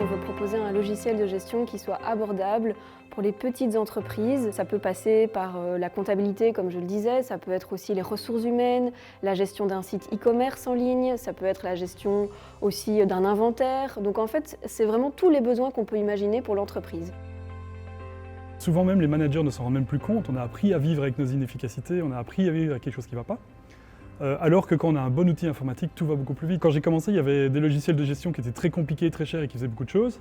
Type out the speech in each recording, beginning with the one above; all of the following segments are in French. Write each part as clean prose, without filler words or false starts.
On veut proposer un logiciel de gestion qui soit abordable pour les petites entreprises. Ça peut passer par la comptabilité, comme je le disais, ça peut être aussi les ressources humaines, la gestion d'un site e-commerce en ligne, ça peut être la gestion aussi d'un inventaire. Donc en fait, c'est vraiment tous les besoins qu'on peut imaginer pour l'entreprise. Souvent même, les managers ne s'en rendent même plus compte. On a appris à vivre avec nos inefficacités, on a appris à vivre avec quelque chose qui ne va pas. Alors que quand on a un bon outil informatique, tout va beaucoup plus vite. Quand j'ai commencé, il y avait des logiciels de gestion qui étaient très compliqués, très chers et qui faisaient beaucoup de choses.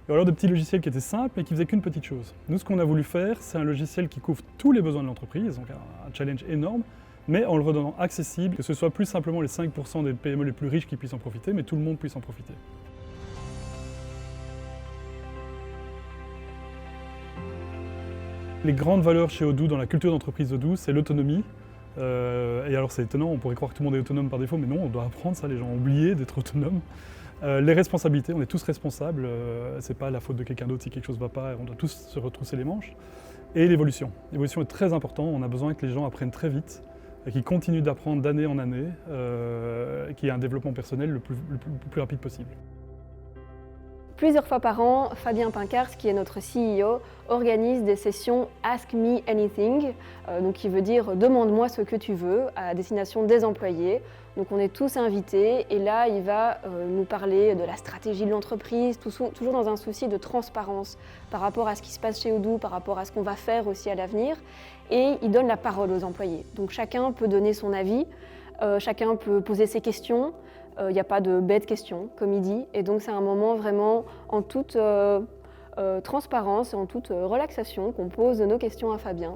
Et alors des petits logiciels qui étaient simples et qui faisaient qu'une petite chose. Nous, ce qu'on a voulu faire, c'est un logiciel qui couvre tous les besoins de l'entreprise, donc un challenge énorme, mais en le redonnant accessible, que ce soit plus simplement les 5% des PME les plus riches qui puissent en profiter, mais tout le monde puisse en profiter. Les grandes valeurs chez Odoo, dans la culture d'entreprise Odoo, c'est l'autonomie. Et alors c'est étonnant, on pourrait croire que tout le monde est autonome par défaut, mais non, on doit apprendre ça, les gens ont oublié d'être autonomes. Les responsabilités, on est tous responsables, c'est pas la faute de quelqu'un d'autre si quelque chose ne va pas, on doit tous se retrousser les manches. Et l'évolution. L'évolution est très importante, on a besoin que les gens apprennent très vite, qu'ils continuent d'apprendre d'année en année, qu'il y ait un développement personnel le plus rapide possible. Plusieurs fois par an, Fabien Pincars, qui est notre CEO, organise des sessions Ask Me Anything, donc qui veut dire « demande-moi ce que tu veux » à destination des employés. Donc on est tous invités et là il va nous parler de la stratégie de l'entreprise, toujours dans un souci de transparence par rapport à ce qui se passe chez Odoo, par rapport à ce qu'on va faire aussi à l'avenir. Et il donne la parole aux employés. Donc chacun peut donner son avis, chacun peut poser ses questions. Il n'y a pas de bêtes questions, comme il dit, et donc c'est un moment vraiment en toute transparence et en toute relaxation qu'on pose nos questions à Fabien.